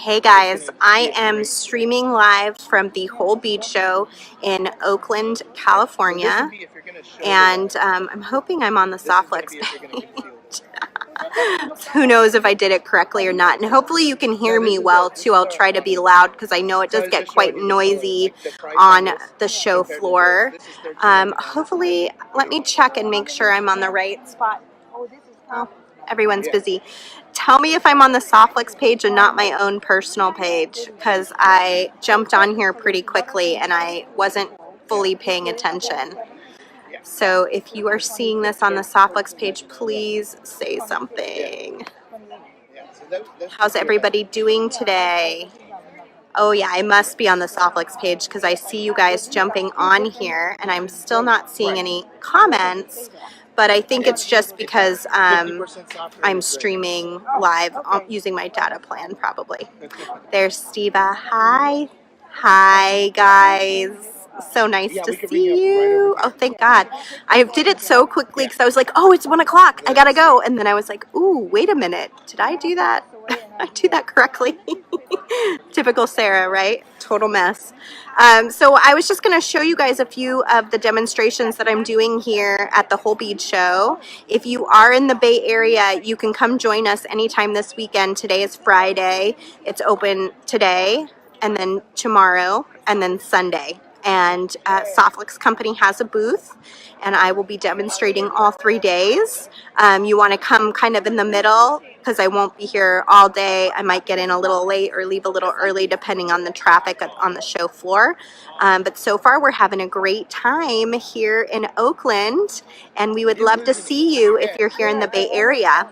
Hey guys, I am streaming live from the Whole Bead Show in Oakland, California, and I'm hoping I'm on the Soft Flex page. Who knows if I did it correctly or not, and hopefully you can hear me well too. I'll try to be loud because I know it does get quite noisy on the show floor. Hopefully, let me check and make sure I'm on the right spot. Oh, everyone's busy. Tell me if I'm on the Soft Flex page and not my own personal page, because I jumped on here pretty quickly and I wasn't fully paying attention. So if you are seeing this on the Soft Flex page, please say something. How's everybody doing today? Oh yeah, I must be on the Soft Flex page because I see you guys jumping on here and I'm still not seeing any comments. But I think it's just because I'm streaming live using my data plan, probably. There's Steva. Hi. Hi, guys. So nice to see you. Oh, thank God. I did it so quickly because I was like, oh, it's 1 o'clock. I gotta go. And then I was like, ooh, wait a minute. Did I do that? I do that correctly. Typical Sarah, right? Total mess. So I was just going to show you guys a few of the demonstrations that I'm doing here at the Whole Bead Show. If you are in the Bay Area, you can come join us anytime this weekend. Today is Friday. It's open today, and then tomorrow, and then Sunday. And Soft Flex Company has a booth, and I will be demonstrating all 3 days. You want to come kind of in the middle because I won't be here all day. I might get in a little late or leave a little early depending on the traffic on the show floor. But so far we're having a great time here in Oakland, and we would love to see you if you're here in the Bay Area.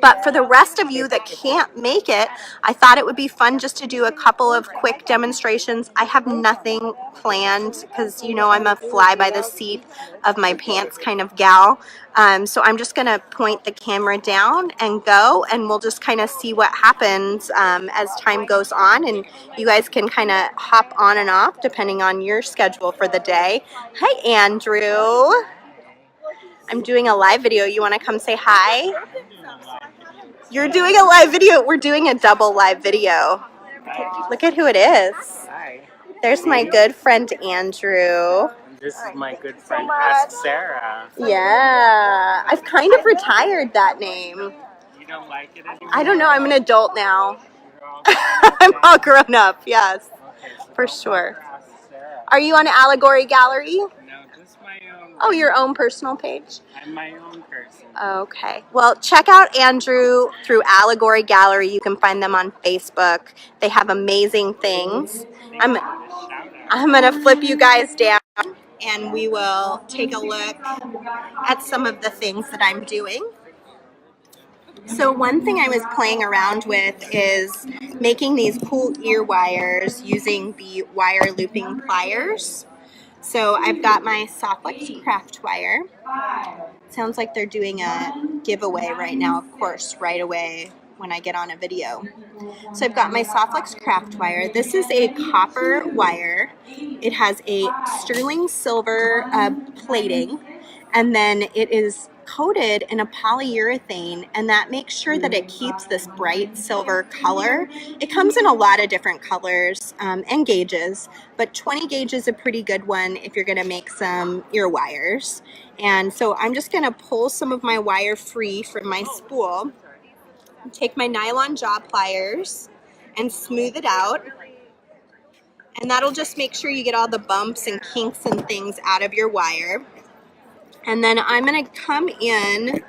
But for the rest of you that can't make it, I thought it would be fun just to do a couple of quick demonstrations. I have nothing planned because, you know, I'm a fly by the seat of my pants kind of gal. So I'm just going to point the camera down and go, and we'll just kind of see what happens as time goes on. And you guys can kind of hop on and off depending on your schedule for the day. Hi, Andrew. I'm doing a live video. You want to come say hi? You're doing a live video. We're doing a double live video. Look at who it is. Hi. There's my good friend Andrew. This is my good friend Sarah. Yeah. I've kind of retired that name. You don't like it anymore? I don't know. I'm an adult now. I'm all grown up. Yes. Okay, so for sure. Are you on Allegory Gallery? No, just my own. Oh, your own personal page? I'm my own person. Okay. Well, check out Andrew through Allegory Gallery. You can find them on Facebook. They have amazing things. I'm going to flip you guys down, and we will take a look at some of the things that I'm doing. So one thing I was playing around with is making these cool ear wires using the wire looping pliers. So I've got my Soft Flex craft wire. Sounds like they're doing a giveaway right now, of course, right away when I get on a video. So I've got my Soft Flex craft wire. This is a copper wire. It has a sterling silver plating, and then it is coated in a polyurethane, and that makes sure that it keeps this bright silver color. It comes in a lot of different colors and gauges, but 20 gauge is a pretty good one if you're going to make some ear wires. And so I'm just going to pull some of my wire free from my spool, take my nylon jaw pliers and smooth it out, and that'll just make sure you get all the bumps and kinks and things out of your wire. And then I'm going to come in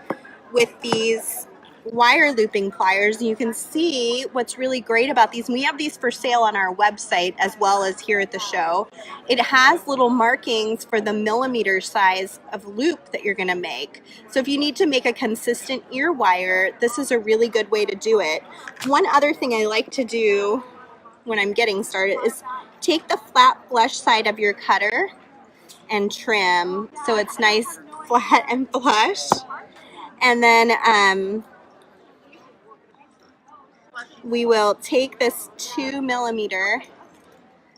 with these wire looping pliers. You can see what's really great about these. We have these for sale on our website as well as here at the show. It has little markings for the millimeter size of loop that you're going to make. So if you need to make a consistent ear wire, this is a really good way to do it. One other thing I like to do when I'm getting started is take the flat flush side of your cutter and trim so it's nice, flat, and flush. And then we will take this 2 millimeter.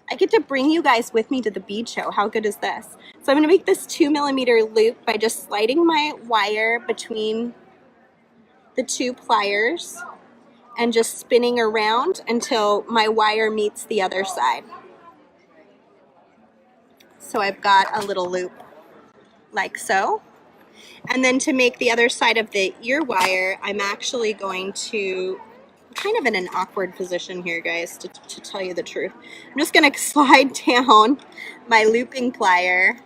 I get to bring you guys with me to the bead show. How good is this? So I'm going to make this 2 millimeter loop by just sliding my wire between the two pliers and just spinning around until my wire meets the other side. So I've got a little loop like so. And then to make the other side of the ear wire, I'm actually going to, I'm kind of in an awkward position here, guys, to tell you the truth. I'm just going to slide down my looping plier,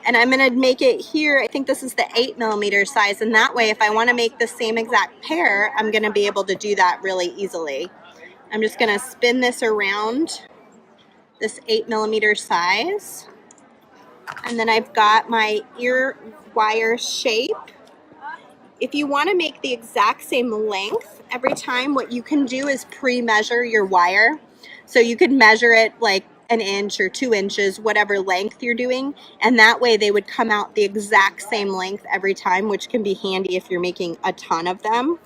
and I'm going to make it here. I think this is the 8mm size, and that way if I want to make the same exact pair, I'm going to be able to do that really easily. I'm just going to spin this around this 8mm size, and then I've got my ear wire shape. If you want to make the exact same length every time, what you can do is pre-measure your wire. So you could measure it like an inch or 2 inches, whatever length you're doing, and that way they would come out the exact same length every time, which can be handy if you're making a ton of them.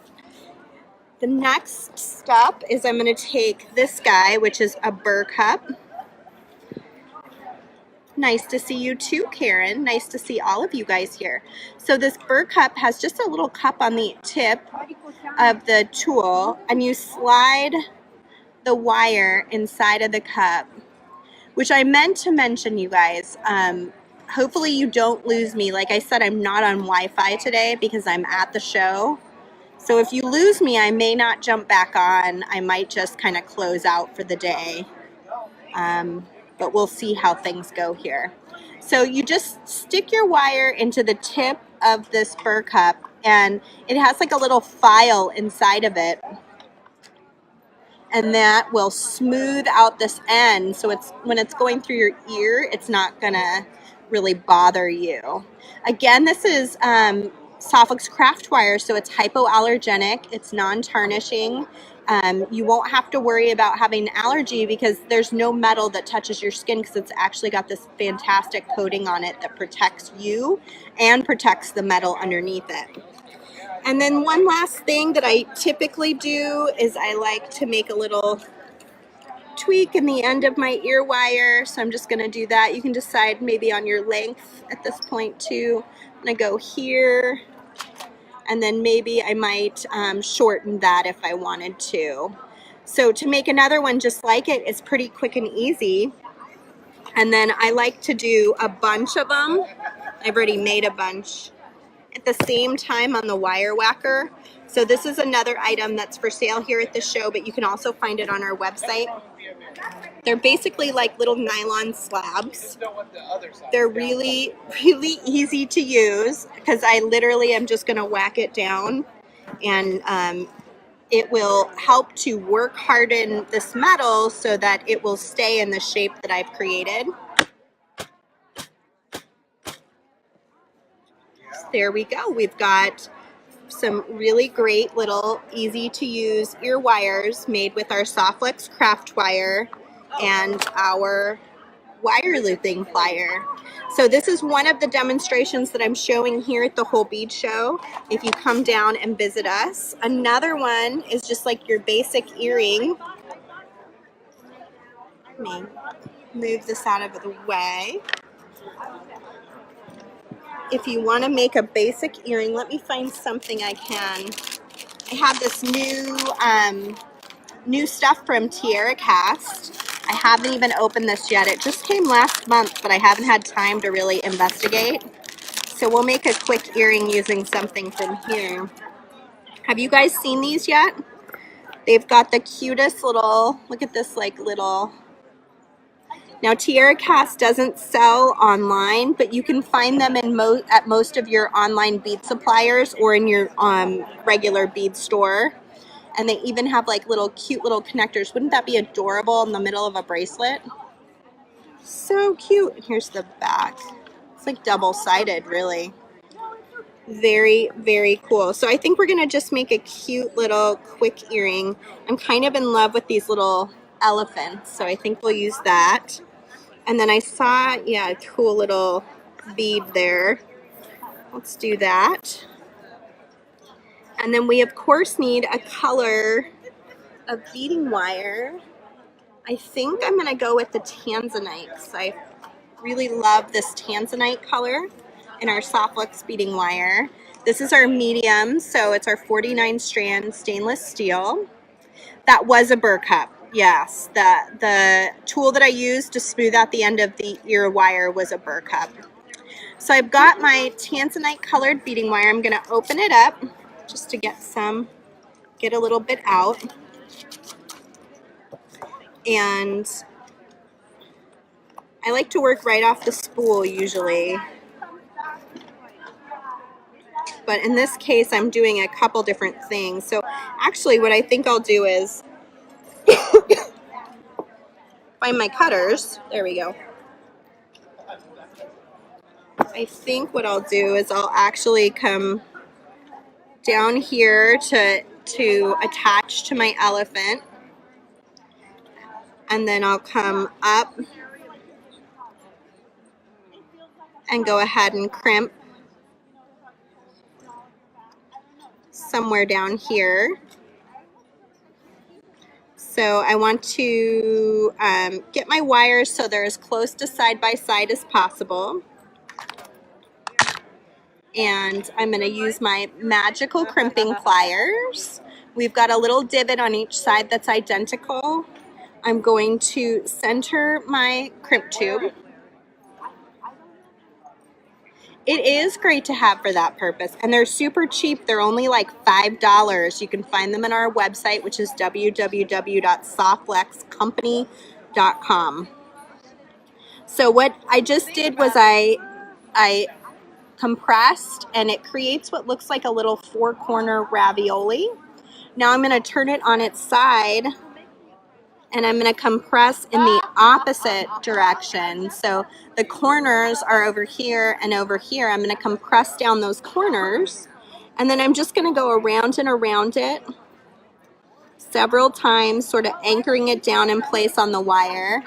The next step is I'm going to take this guy, which is a burr cup. Nice to see you too, Karen. Nice to see all of you guys here. So this burr cup has just a little cup on the tip of the tool, and you slide the wire inside of the cup, which I meant to mention, you guys. Hopefully you don't lose me. Like I said, I'm not on Wi-Fi today because I'm at the show. So if you lose me, I may not jump back on. I might just kind of close out for the day. But we'll see how things go here. So you just stick your wire into the tip of this burr cup, and it has like a little file inside of it, and that will smooth out this end, so it's when it's going through your ear, it's not gonna really bother you. Again, this is Soft Flex craft wire, so it's hypoallergenic, it's non-tarnishing. You won't have to worry about having an allergy because there's no metal that touches your skin, because it's actually got this fantastic coating on it that protects you and protects the metal underneath it. And then one last thing that I typically do is I like to make a little tweak in the end of my ear wire. So I'm just going to do that. You can decide maybe on your length at this point too. I'm going to go here, and then maybe I might shorten that if I wanted to. So to make another one just like it is pretty quick and easy. And then I like to do a bunch of them. I've already made a bunch at the same time on the wire whacker. So this is another item that's for sale here at the show, but you can also find it on our website. They're basically like little nylon slabs. They're really, really easy to use because I literally am just going to whack it down, and it will help to work harden this metal so that it will stay in the shape that I've created. There we go. We've got some really great little easy to use ear wires made with our Soft Flex craft wire and our wire looping plier. So this is one of the demonstrations that I'm showing here at the Whole Bead Show if you come down and visit us. Another one is just like your basic earring. Let me move this out of the way. If you want to make a basic earring, let me find something I can. I have this new stuff from Tierra Cast. I haven't even opened this yet. It just came last month, but I haven't had time to really investigate. So we'll make a quick earring using something from here. Have you guys seen these yet? They've got the cutest little, look at this like little. Now Tierra Cast doesn't sell online, but you can find them in at most of your online bead suppliers or in your regular bead store. And they even have like little cute little connectors. Wouldn't that be adorable in the middle of a bracelet? So cute. Here's the back. It's like double-sided, really. Very, very cool. So I think we're going to just make a cute little quick earring. I'm kind of in love with these little elephants, so I think we'll use that. And then I saw, yeah, a cool little bead there. Let's do that. And then we, of course, need a color of beading wire. I think I'm going to go with the Tanzanite because I really love this Tanzanite color in our Soft Flex beading wire. This is our medium, so it's our 49 strand stainless steel. That was a burr cup. Yes, the tool that I used to smooth out the end of the ear wire was a burr cup. So I've got my tanzanite colored beading wire. I'm going to open it up just to get a little bit out. And I like to work right off the spool usually. But in this case, I'm doing a couple different things. So actually what I think I'll do is find my cutters. There we go. I think what I'll do is I'll actually come down here to attach to my elephant, and then I'll come up and go ahead and crimp somewhere down here. So I want to get my wires so they're as close to side by side as possible. And I'm going to use my Magical Crimping Pliers. We've got a little divot on each side that's identical. I'm going to center my crimp tube. It is great to have for that purpose, and they're super cheap. They're only like $5. You can find them on our website, which is www.softflexcompany.com. So what I just did was I compressed, and it creates what looks like a little four-corner ravioli. Now I'm going to turn it on its side, and I'm going to compress in the opposite direction. So the corners are over here and over here. I'm going to compress down those corners, and then I'm just going to go around and around it several times, sort of anchoring it down in place on the wire.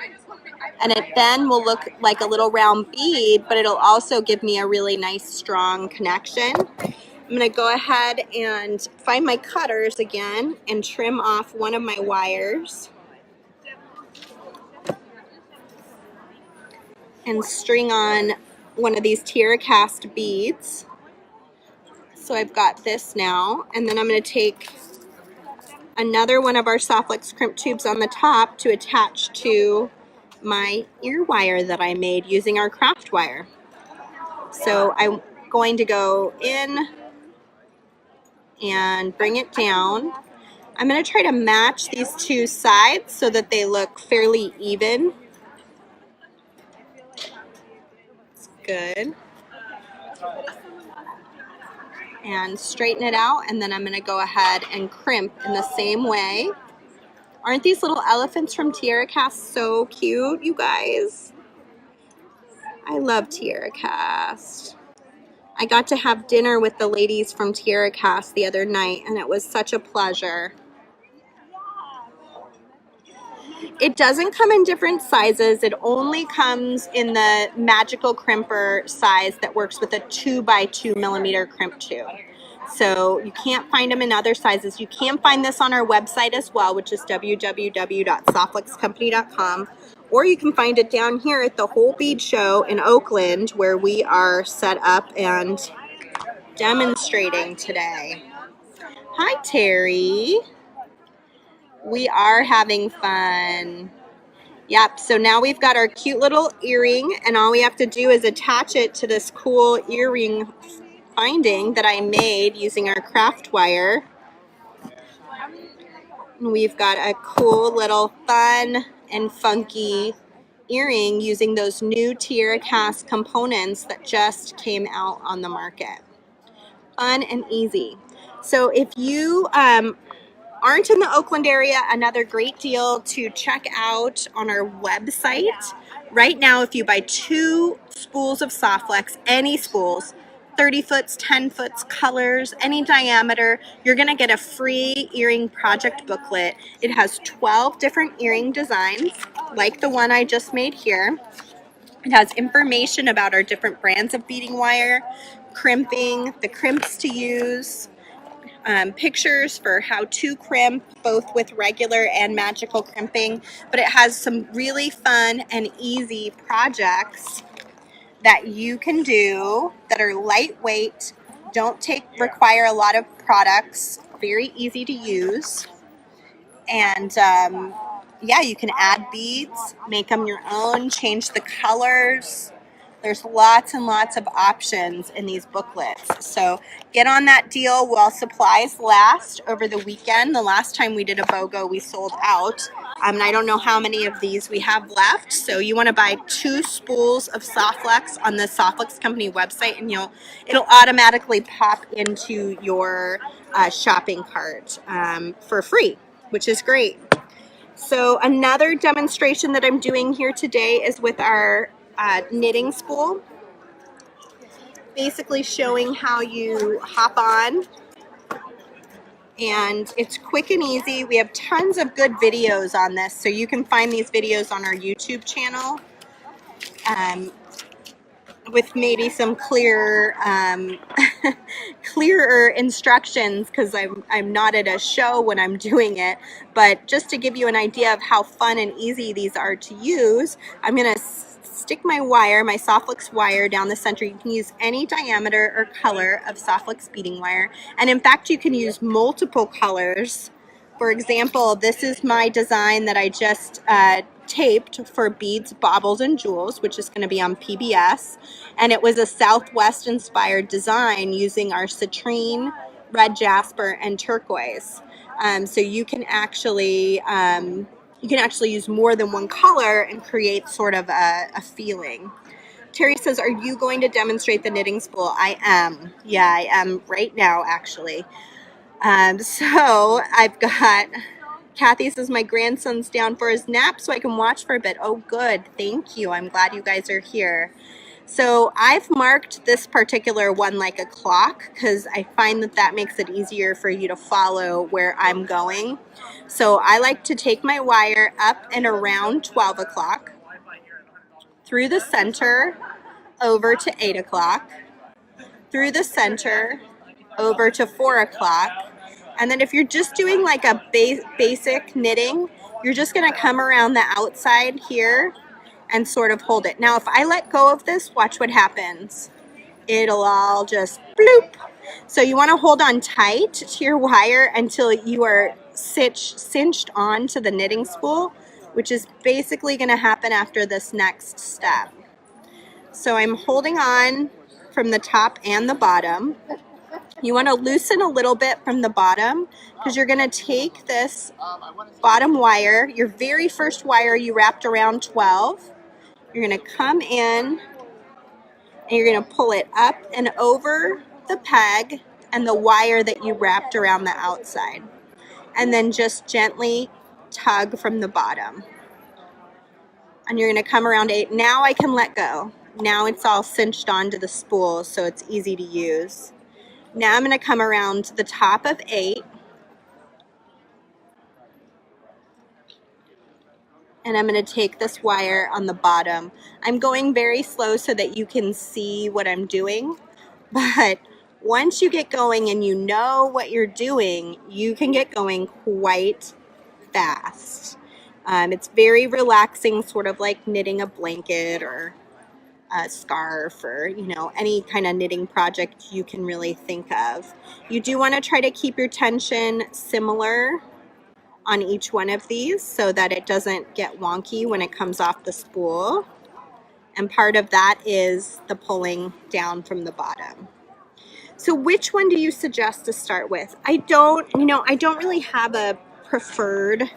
And it then will look like a little round bead, but it'll also give me a really nice strong connection. I'm going to go ahead and find my cutters again and trim off one of my wires and string on one of these tiara cast beads. So I've got this now, and then I'm going to take another one of our Soft Flex crimp tubes on the top to attach to my ear wire that I made using our craft wire. So I'm going to go in and bring it down. I'm going to try to match these two sides so that they look fairly even. It's good. And straighten it out, and then I'm going to go ahead and crimp in the same way. Aren't these little elephants from Tiara Cast so cute, you guys? I love Tiara Cast. I got to have dinner with the ladies from Tiara Cast the other night, and it was such a pleasure. It doesn't come in different sizes. It only comes in the Magical Crimper size that works with a 2x2 millimeter crimp tube. So you can't find them in other sizes. You can find this on our website as well, which is www.softflexcompany.com. Or you can find it down here at the Whole Bead Show in Oakland, where we are set up and demonstrating today. Hi, Terry. We are having fun. Yep, so now we've got our cute little earring, and all we have to do is attach it to this cool earring binding that I made using our craft wire. And we've got a cool little fun and funky earring using those new Tiara Cast components that just came out on the market. Fun and easy. So if you aren't in the Oakland area, another great deal to check out on our website. Right now, if you buy 2 spools of Soft Flex, any spools, 30 foots, 10 foots, colors, any diameter, you're going to get a free earring project booklet. It has 12 different earring designs, like the one I just made here. It has information about our different brands of beading wire, crimping, the crimps to use, pictures for how to crimp, both with regular and magical crimping. But it has some really fun and easy projects that you can do that are lightweight, don't require a lot of products, very easy to use, And yeah, you can add beads, make them your own, change the colors. There's lots and lots of options in these booklets. So get on that deal while supplies last over the weekend. The last time we did a BOGO, we sold out. And I don't know how many of these we have left. So you want to buy 2 spools of Soft Flex on the Soft Flex Company website, and it'll automatically pop into your shopping cart for free, which is great. So another demonstration that I'm doing here today is with our knitting spool. Basically showing how you hop on, and it's quick and easy. We have tons of good videos on this, so you can find these videos on our YouTube channel with maybe some clearer instructions, because I'm not at a show when I'm doing it, but just to give you an idea of how fun and easy these are to use, I'm going to stick my wire, my Soft Flex wire, down the center. You can use any diameter or color of Soft Flex beading wire, and in fact you can use multiple colors. For example, this is my design that I just taped for Beads, Baubles, and Jewels, which is going to be on PBS, and it was a Southwest inspired design using our citrine, red jasper, and turquoise. So you can actually use more than one color and create sort of a feeling. Terry says, are you going to demonstrate the knitting spool? I am. Yeah, I am right now, actually. So I've got, Kathy says, my grandson's down for his nap so I can watch for a bit. Oh, good. Thank you. I'm glad you guys are here. So I've marked this particular one like a clock because I find that makes it easier for you to follow where I'm going. So I like to take my wire up and around 12 o'clock, through the center, over to 8 o'clock, through the center, over to 4 o'clock. And then if you're just doing like a basic knitting, you're just going to come around the outside here and sort of hold it. Now, if I let go of this, watch what happens. It'll all just bloop. So you want to hold on tight to your wire until you are cinched onto the knitting spool, which is basically going to happen after this next step. So I'm holding on from the top and the bottom. You want to loosen a little bit from the bottom because you're going to take this bottom wire, your very first wire you wrapped around 12. You're going to come in and you're going to pull it up and over the peg and the wire that you wrapped around the outside. And then just gently tug from the bottom. And you're going to come around 8. Now I can let go. Now it's all cinched onto the spool, so it's easy to use. Now I'm going to come around to the top of 8. And I'm going to take this wire on the bottom. I'm going very slow so that you can see what I'm doing. But once you get going and you know what you're doing, you can get going quite fast. It's very relaxing, sort of like knitting a blanket or a scarf or, any kind of knitting project you can really think of. You do want to try to keep your tension similar on each one of these so that it doesn't get wonky when it comes off the spool. And part of that is the pulling down from the bottom. So which one do you suggest to start with? I don't really have a preferred.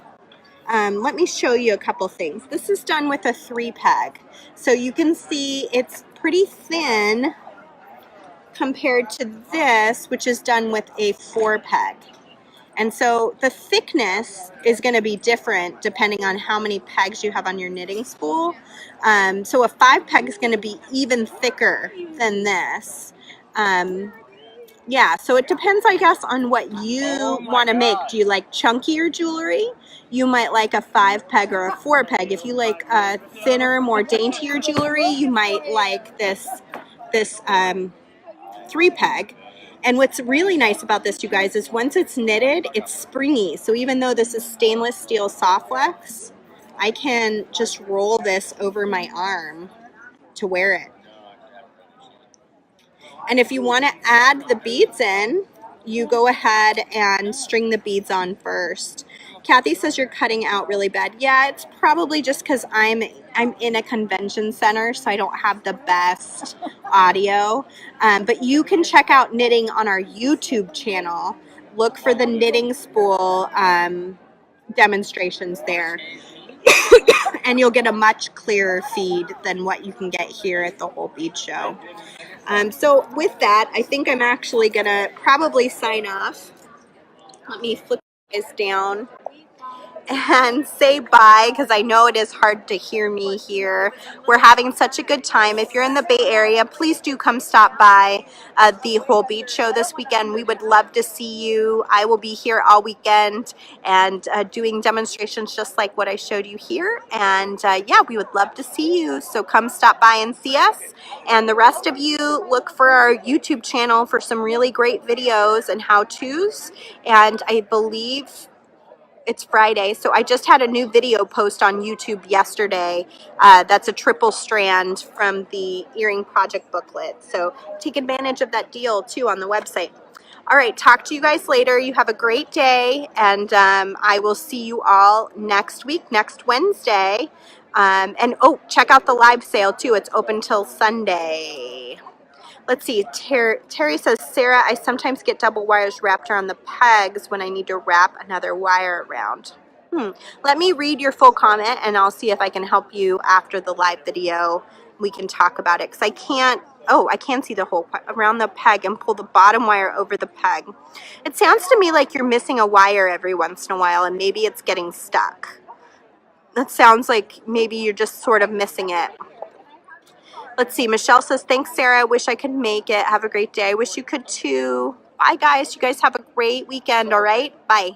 Let me show you a couple things. This is done with a 3 peg. So you can see it's pretty thin compared to this, which is done with a 4 peg. And so the thickness is going to be different depending on how many pegs you have on your knitting spool. So a 5 peg is going to be even thicker than this. Yeah, so it depends, I guess, on what you want to make. Do you like chunkier jewelry? You might like a 5 peg or a 4 peg. If you like thinner, more daintier jewelry, you might like this 3 peg. And what's really nice about this, you guys, is once it's knitted, it's springy. So even though this is stainless steel Soft Flex, I can just roll this over my arm to wear it. And if you want to add the beads in, you go ahead and string the beads on first. Kathy says you're cutting out really bad. Yeah, it's probably just because I'm in a convention center, so I don't have the best audio. But you can check out knitting on our YouTube channel. Look for the Knitting Spool demonstrations there. And you'll get a much clearer feed than what you can get here at the Whole Bead Show. So with that, I think I'm actually going to probably sign off. Let me flip this down and say bye, because I know it is hard to hear me here. We're having such a good time. If you're in the Bay Area, please do come stop by the Whole Bead Show this weekend. We would love to see you. I will be here all weekend and doing demonstrations just like what I showed you here. And yeah, we would love to see you. So come stop by and see us. And the rest of you, look for our YouTube channel for some really great videos and how-tos. And I believe it's Friday, so I just had a new video post on YouTube yesterday. That's a triple strand from the earring project booklet. So take advantage of that deal too on the website. All right, talk to you guys later. You have a great day, and I will see you all next week, next Wednesday. And oh, check out the live sale too. It's open till Sunday. Let's see, Terry says, Sarah, I sometimes get double wires wrapped around the pegs when I need to wrap another wire around. Let me read your full comment and I'll see if I can help you after the live video. We can talk about it because I can't, oh, I can see the whole around the peg and pull the bottom wire over the peg. It sounds to me like you're missing a wire every once in a while and maybe it's getting stuck. That sounds like maybe you're just sort of missing it. Let's see, Michelle says, thanks, Sarah. I wish I could make it. Have a great day. I wish you could too. Bye, guys. You guys have a great weekend, all right? Bye.